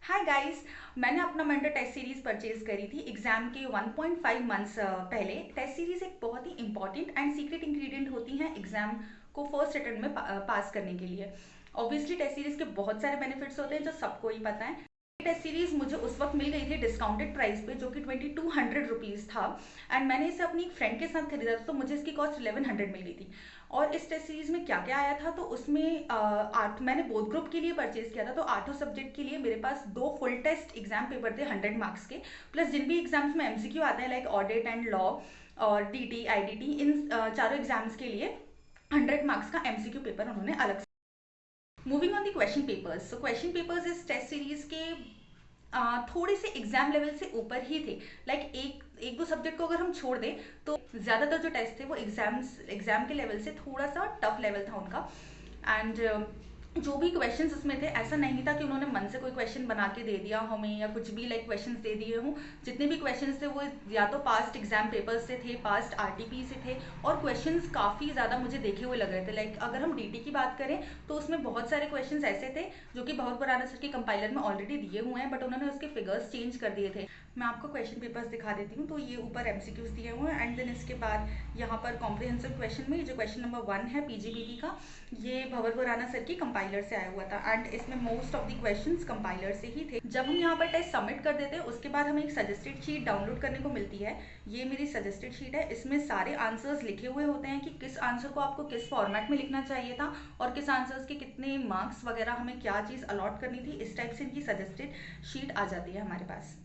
Hi guys. मैंने अपना mentor test series purchase करी थी एग्जाम के 1.5 मंथ्स पहले। टेस्ट सीरीज एक बहुत ही इंपॉर्टेंट एंड सीक्रेट इंग्रेडिएंट होती हैं एग्जाम को फर्स्ट अटेम्प्ट में पास करने के लिए। ऑब्वियसली टेस्ट सीरीज के बहुत सारे बेनिफिट्स होते हैं जो सबको ही पता है। टेस्ट सीरीज मुझे उस वक्त मिल गई थी डिस्काउंटेड प्राइस पे, जो कि 2200 रुपीज़ था। एंड मैंने इसे अपनी एक फ्रेंड के साथ खरीदा था, तो मुझे इसकी कॉस्ट 1100 मिल गई थी। और इस टेस्ट सीरीज में क्या क्या आया था, तो उसमें आठ मैंने बोथ ग्रुप के लिए परचेज किया था, तो आठों सब्जेक्ट के लिए मेरे पास दो फुल टेस्ट एग्जाम पेपर थे 100 मार्क्स के। प्लस जिन भी एग्जाम्स में एमसीक्यू आते हैं लाइक ऑडिट एंड लॉ और डीटी आईडीटी, इन चारों एग्जाम्स के लिए 100 मार्क्स का एमसीक्यू पेपर उन्होंने अलग से। Moving on the question papers, so question papers इस टेस्ट सीरीज के थोड़े से एग्जाम लेवल से ऊपर ही थे। लाइक एक एक दो सब्जेक्ट को अगर हम छोड़ दें तो ज़्यादातर जो टेस्ट थे वो एग्जाम के लेवल से थोड़ा सा टफ लेवल था उनका। एंड जो भी क्वेश्चंस उसमें थे, ऐसा नहीं था कि उन्होंने मन से कोई क्वेश्चन बना के दे दिया हमें या कुछ भी लाइक क्वेश्चंस दे दिए हों। जितने भी क्वेश्चंस थे वो या तो पास्ट एग्जाम पेपर्स से थे, पास्ट आरटीपी से थे। और क्वेश्चंस काफ़ी ज़्यादा मुझे देखे हुए लग रहे थे। लाइक अगर हम डीटी की बात करें तो उसमें बहुत सारे क्वेश्चंस ऐसे थे जो कि बहुत पुराना सर के कंपाइलर में ऑलरेडी दिए हुए हैं, बट उन्होंने उसके फिगर्स चेंज कर दिए थे। मैं आपको क्वेश्चन पेपर्स दिखा देती हूँ। तो ये ऊपर एमसीक्यूज दिए हुए हैं एंड देन इसके बाद यहाँ पर कॉम्प्रिहेंसिव क्वेश्चन में जो क्वेश्चन नंबर 1 है पीजीबीटी का, ये भंवर खुराना सर की कंपाइलर से आया हुआ था। एंड इसमें most of the questions compiler से ही थे। जब हम यहाँ पर टेस्ट सबमिट कर देते हैं उसके बाद हमें एक सजेस्टेड शीट डाउनलोड करने को मिलती है। ये मेरी सजेस्टेड शीट है। इसमें सारे आंसर्स लिखे हुए होते हैं कि किस आंसर को आपको किस फॉर्मेट में लिखना चाहिए था और किस आंसर्स के कितने मार्क्स वगैरह हमें क्या चीज़ अलॉट करनी थी। इस टाइप से इनकी सजेस्टेड शीट आ जाती है हमारे पास।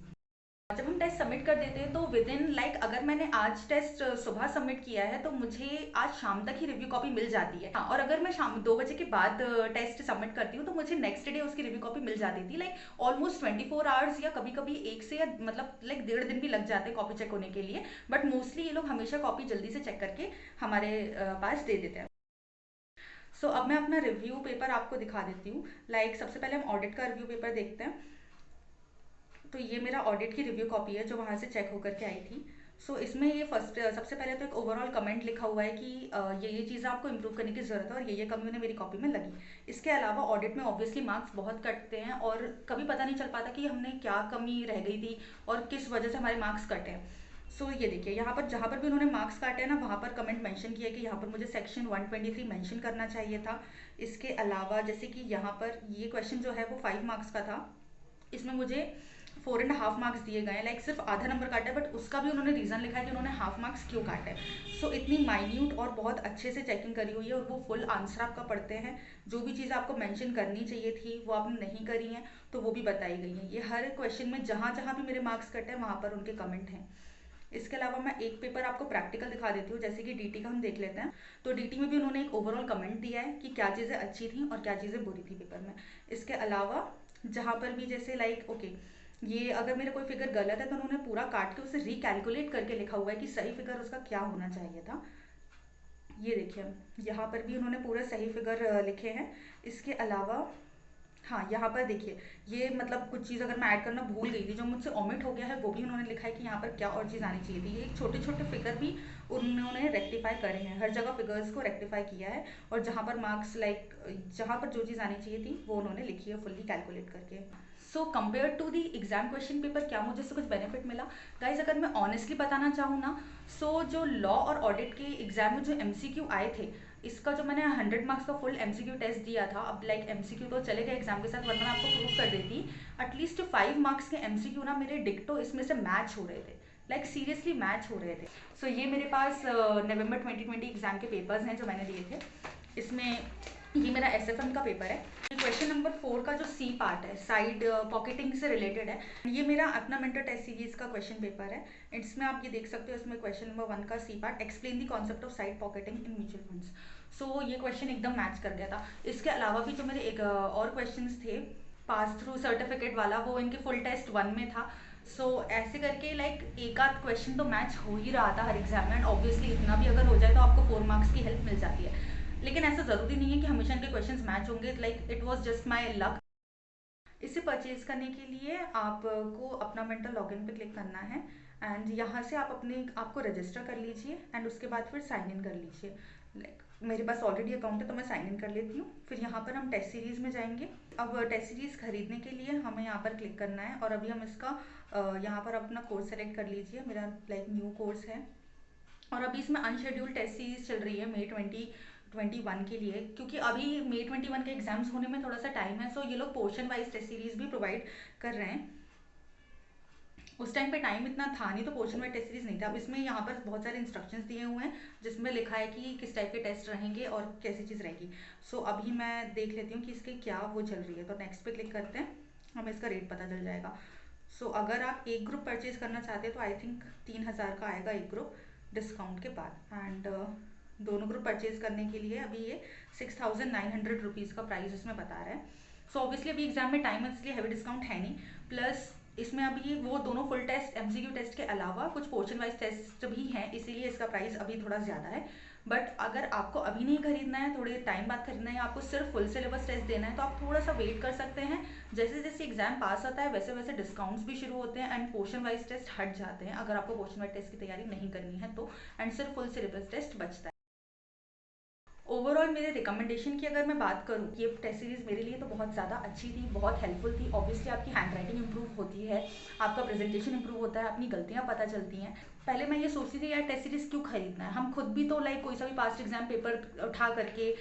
जब हम टेस्ट सबमिट कर देते हैं तो विद इन लाइक अगर मैंने आज टेस्ट सुबह सबमिट किया है तो मुझे आज शाम तक ही रिव्यू कॉपी मिल जाती है। हाँ, और अगर मैं शाम 2 बजे के बाद टेस्ट सबमिट करती हूँ तो मुझे नेक्स्ट डे उसकी रिव्यू कॉपी मिल जाती थी। लाइक ऑलमोस्ट 24 आवर्स या कभी कभी एक से या मतलब लाइक 1.5 दिन भी लग जाते हैं कॉपी चेक होने के लिए। बट मोस्टली ये लोग हमेशा कॉपी जल्दी से चेक करके हमारे पास दे देते हैं। सो अब मैं अपना रिव्यू पेपर आपको दिखा देती हूँ। लाइक सबसे पहले हम ऑडिट का रिव्यू पेपर देखते हैं। तो ये मेरा ऑडिट की रिव्यू कॉपी है जो वहाँ से चेक होकर के आई थी। सो इसमें ये फर्स्ट सबसे पहले तो एक ओवरऑल कमेंट लिखा हुआ है कि ये चीज़ें आपको इंप्रूव करने की ज़रूरत है और ये कमी उन्हें मेरी कॉपी में लगी। इसके अलावा ऑडिट में ऑब्वियसली मार्क्स बहुत कटते हैं और कभी पता नहीं चल पाता कि हमने क्या कमी रह गई थी और किस वजह से हमारे मार्क्स कटे हैं। सो ये देखिए यहाँ पर जहाँ पर भी उन्होंने मार्क्स काटे हैं ना, वहाँ पर कमेंट मेंशन किया है कि यहाँ पर मुझे सेक्शन 123 मेंशन करना चाहिए था। इसके अलावा जैसे कि यहाँ पर ये क्वेश्चन जो है वो 5 मार्क्स का था। इसमें मुझे 4.5 मार्क्स दिए गए हैं। लाइक सिर्फ आधा नंबर काटा है, बट उसका भी उन्होंने रीज़न लिखा है कि उन्होंने हाफ मार्क्स क्यों काटे हैं। सो इतनी माइन्यूट और बहुत अच्छे से चेकिंग करी हुई है और वो फुल आंसर आपका पढ़ते हैं। जो भी चीज़ आपको मेंशन करनी चाहिए थी वो आपने नहीं करी है तो वो भी बताई गई है। ये हर क्वेश्चन में जहाँ जहाँ भी मेरे मार्क्स कटे हैं वहाँ पर उनके कमेंट हैं। इसके अलावा मैं एक पेपर आपको प्रैक्टिकल दिखा देती हूँ। जैसे कि डीटी का हम देख लेते हैं। तो डीटी में भी उन्होंने एक ओवरऑल कमेंट दिया है कि क्या चीज़ें अच्छी थी और क्या चीज़ें बुरी थी पेपर में। इसके अलावा जहाँ पर भी जैसे लाइक ओके, ये अगर मेरा कोई फिगर गलत है तो उन्होंने पूरा काट के उसे रिकैलकुलेट करके लिखा हुआ है कि सही फिगर उसका क्या होना चाहिए था। ये देखिए यहाँ पर भी उन्होंने पूरे सही फिगर लिखे हैं। इसके अलावा हाँ, यहाँ पर देखिए ये मतलब कुछ चीज़ अगर मैं ऐड करना भूल गई थी जो मुझसे ओमिट हो गया है, वो भी उन्होंने लिखा है कि यहाँ पर क्या और चीज़ आनी चाहिए थी। ये छोटे छोटे फिगर भी उन्होंने रेक्टिफाई करे हैं, हर जगह फिगर्स को रेक्टिफाई किया है। और जहाँ पर मार्क्स लाइक जहाँ पर जो चीज़ आनी चाहिए थी वो उन्होंने लिखी है फुल्ली कैलकुलेट करके। So compare to the exam question paper क्या मुझे इससे कुछ बेनिफिट मिला? गाइज अगर मैं ऑनेस्टली बताना चाहूँ ना, सो जो लॉ और ऑडिट के एग्जाम में जो एमसीक्यू आए थे, इसका जो मैंने 100 मार्क्स का फुल एमसीक्यू टेस्ट दिया था, अब लाइक एमसीक्यू तो चले गए एग्जाम के साथ वरना मैं आपको प्रूव कर देती। एटलीस्ट 5 मार्क्स के एमसीक्यू ना मेरे डिक्टो इसमें से मैच हो रहे थे। लाइक सीरियसली मैच हो रहे थे। सो ये मेरे पास नवंबर 2020 एग्जाम के पेपर्स हैं जो मैंने दिए थे। इसमें ये मेरा एसएफएम का पेपर है। क्वेश्चन नंबर 4 का जो सी पार्ट है साइड पॉकेटिंग से रिलेटेड है। ये मेरा अपना मेंटर टेस्ट सीरीज का क्वेश्चन पेपर है। इसमें आप ये देख सकते हो, इसमें क्वेश्चन नंबर 1 का C part explain the concept of side pocketing in mutual funds. So ये क्वेश्चन एकदम मैच कर गया था। इसके अलावा भी जो मेरे एक और क्वेश्चन थे पास थ्रू सर्टिफिकेट वाला, वो इनके फुल टेस्ट 1 में था। सो ऐसे करके लाइक एक आध क्वेश्चन तो मैच हो ही रहा था हर एग्जाम में। एंड ऑब्वियसली इतना भी अगर हो जाए तो आपको 4 मार्क्स की हेल्प मिल जाती है। लेकिन ऐसा ज़रूरी नहीं है कि हमेशा इनके क्वेश्चंस मैच होंगे। Like it was just my luck. इसे परचेज करने के लिए आपको अपना मेंटर लॉगिन पे क्लिक करना है एंड यहाँ से आप अपने आपको रजिस्टर कर लीजिए एंड उसके बाद फिर साइन इन कर लीजिए। लाइक मेरे पास ऑलरेडी अकाउंट है तो मैं साइन इन कर लेती हूँ। फिर यहाँ पर हम टेस्ट सीरीज़ में जाएंगे। अब टेस्ट सीरीज़ खरीदने के लिए हमें यहाँ पर क्लिक करना है और अभी हम इसका यहाँ पर अपना कोर्स सेलेक्ट कर लीजिए। मेरा लाइक न्यू कोर्स है और अभी इसमें अनशेड्यूल टेस्ट सीरीज चल रही है मई 2021 के लिए, क्योंकि अभी मई 21 के एग्जाम्स होने में थोड़ा सा टाइम है। सो ये लोग पोर्शन वाइज टेस्ट सीरीज भी प्रोवाइड कर रहे हैं। उस टाइम पे टाइम इतना था नहीं तो पोर्शन वाइज टेस्ट सीरीज नहीं था। अब इसमें यहाँ पर बहुत सारे इंस्ट्रक्शंस दिए हुए हैं जिसमें लिखा है कि किस टाइप के टेस्ट रहेंगे और कैसी चीज़ रहेगी। सो अभी मैं देख लेती हूँ कि इसकी क्या वो चल रही है। तो नेक्स्ट पे क्लिक करते हैं, हमें इसका रेट पता चल जाएगा। सो अगर आप एक ग्रुप परचेज करना चाहते हैं तो आई थिंक 3000 का आएगा एक ग्रुप डिस्काउंट के बाद। एंड दोनों ग्रुप परचेज करने के लिए अभी ये 6900 रुपीज़ का प्राइस इसमें बता रहा है। सो ऑब्वियसली अभी एग्जाम में टाइम है इसलिए हैवी डिस्काउंट है नहीं। प्लस इसमें अभी वो दोनों फुल टेस्ट एमसीक्यू टेस्ट के अलावा कुछ पोर्शन वाइज टेस्ट भी हैं, इसीलिए इसका प्राइस अभी थोड़ा ज़्यादा है। बट अगर आपको अभी नहीं खरीदना है, थोड़े टाइम बाद खरीदना है, आपको सिर्फ फुल सिलेबस टेस्ट देना है तो आप थोड़ा सा वेट कर सकते हैं। जैसे जैसे एग्जाम पास होता है वैसे वैसे डिस्काउंट्स भी शुरू होते हैं एंड पोर्शन वाइज टेस्ट हट जाते हैं अगर आपको पोर्शन वाइज टेस्ट की तैयारी नहीं करनी है तो, एंड सिर्फ फुल सिलेबस टेस्ट बचता है। ओवरऑल मेरे रिकमेंडेशन की अगर मैं बात करूँ, ये टेस्ट सीरीज़ मेरे लिए तो बहुत ज़्यादा अच्छी थी, बहुत हेल्पफुल थी। ऑब्वियसली आपकी हैंड राइटिंग इंप्रूव होती है, आपका प्रेजेंटेशन इंप्रूव होता है, अपनी गलतियाँ पता चलती हैं। पहले मैं ये सोचती थी यार टेस्ट सीरीज़ क्यों खरीदना है, हम खुद भी तो लाइक कोई सा भी पास्ट एग्जाम पेपर उठा करके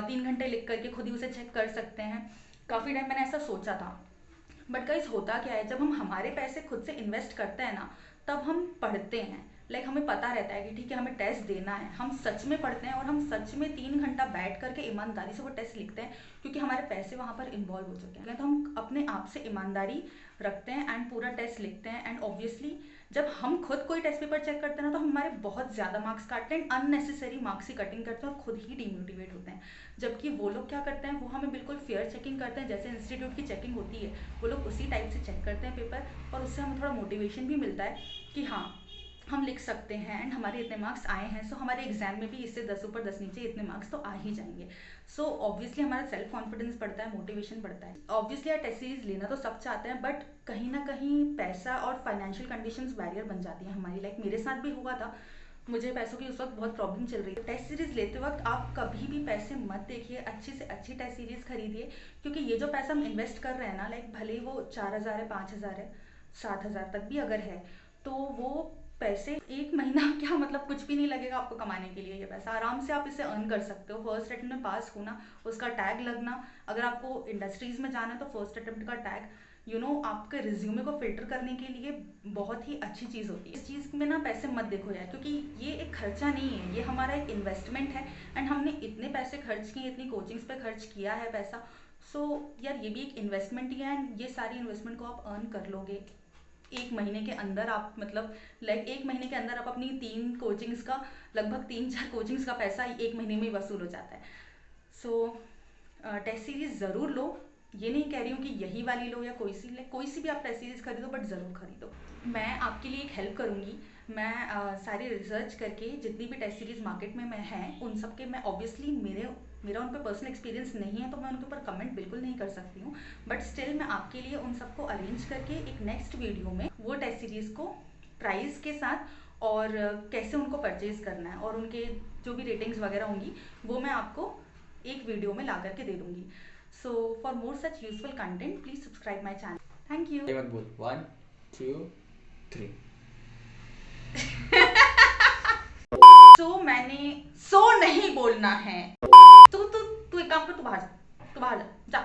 3 घंटे लिख करके खुद ही उसे चेक कर सकते हैं। काफ़ी टाइम मैंने ऐसा सोचा था। बट गाइस होता क्या है, जब हम हमारे पैसे खुद से इन्वेस्ट करते हैं ना तब हम पढ़ते हैं। लाइक हमें पता रहता है कि ठीक है हमें टेस्ट देना है, हम सच में पढ़ते हैं और हम सच में 3 घंटा बैठ करके ईमानदारी से वो टेस्ट लिखते हैं क्योंकि हमारे पैसे वहाँ पर इन्वॉल्व हो चुके हैं। तो हम अपने आप से ईमानदारी रखते हैं एंड पूरा टेस्ट लिखते हैं। एंड ऑब्वियसली जब हम खुद कोई टेस्ट पेपर चेक करते हैं ना तो हमारे बहुत ज़्यादा मार्क्स काटते हैं, अननेसेसरी मार्क्स की कटिंग करते हैं और खुद ही डिमोटिवेट होते हैं। जबकि वो लोग क्या करते हैं, वो हमें बिल्कुल फेयर चेकिंग करते हैं, जैसे इंस्टीट्यूट की चेकिंग होती है वो लोग उसी टाइप से चेक करते हैं पेपर, और उससे हमें थोड़ा मोटिवेशन भी मिलता है कि हाँ हम लिख सकते हैं एंड हमारे इतने मार्क्स आए हैं। सो हमारे एग्जाम में भी इससे 10 ऊपर 10 नीचे इतने मार्क्स तो आ ही जाएंगे। सो ऑब्वियसली हमारा सेल्फ कॉन्फिडेंस बढ़ता है, मोटिवेशन बढ़ता है। ऑब्वियसली यार टेस्ट सीरीज लेना तो सब चाहते हैं बट कहीं ना कहीं पैसा और फाइनेंशियल कंडीशंस बैरियर बन जाती हैं हमारी। लाइक मेरे साथ भी हुआ था, मुझे पैसों की उस वक्त बहुत प्रॉब्लम चल रही है। टेस्ट सीरीज लेते वक्त आप कभी भी पैसे मत देखिए, अच्छी से अच्छी टेस्ट सीरीज खरीदिए, क्योंकि ये जो पैसा हम इन्वेस्ट कर रहे हैं ना, लाइक भले ही वो 4000 है, 5000 है, 7000 तक भी अगर है तो वो पैसे एक महीना क्या मतलब कुछ भी नहीं लगेगा आपको कमाने के लिए। ये पैसा आराम से आप इसे अर्न कर सकते हो। फर्स्ट अटेम्प्ट में पास होना, उसका टैग लगना, अगर आपको इंडस्ट्रीज में जाना है तो फर्स्ट अटेम्प्ट का टैग आपके रिज्यूमे को फिल्टर करने के लिए बहुत ही अच्छी चीज़ होती है। इस चीज़ में ना पैसे मत देखो यार, क्योंकि ये एक खर्चा नहीं है, ये हमारा एक इन्वेस्टमेंट है एंड हमने इतने पैसे खर्च किए, इतनी कोचिंग्स पे खर्च किया है पैसा। सो यार ये भी एक इन्वेस्टमेंट ही है एंड ये सारी इन्वेस्टमेंट को आप अर्न कर लोगे एक महीने के अंदर। आप मतलब लाइक एक महीने के अंदर आप अपनी 3 कोचिंग्स का, लगभग 3-4 कोचिंग्स का पैसा एक महीने में ही वसूल हो जाता है। सो टेस्ट सीरीज ज़रूर लो, ये नहीं कह रही हूँ कि यही वाली लो या कोई सी भी आप टेस्ट सीरीज खरीदो, बट ज़रूर खरीदो। मैं आपके लिए एक हेल्प करूँगी, मैं सारी रिसर्च करके जितनी भी टेस्ट सीरीज मार्केट में है उन सब के, मैं ऑब्वियसली मेरा उन पर पर्सनल एक्सपीरियंस नहीं है तो मैं उनके ऊपर कमेंट बिल्कुल नहीं कर सकती हूँ, बट स्टिल मैं आपके लिए उन सबको अरेंज करके एक नेक्स्ट वीडियो में वो टेस्ट सीरीज़ को प्राइस के साथ और कैसे उनको परचेज करना है और उनके जो भी रेटिंग्स वगैरह होंगी वो मैं आपको एक वीडियो में ला करके दे दूँगी। So for more such useful content please subscribe my channel. Thank you. मत बोल 1 2 3। मैंने सो नहीं बोलना है। तू तू तू एक काम कर, तू बाहर जा, जा।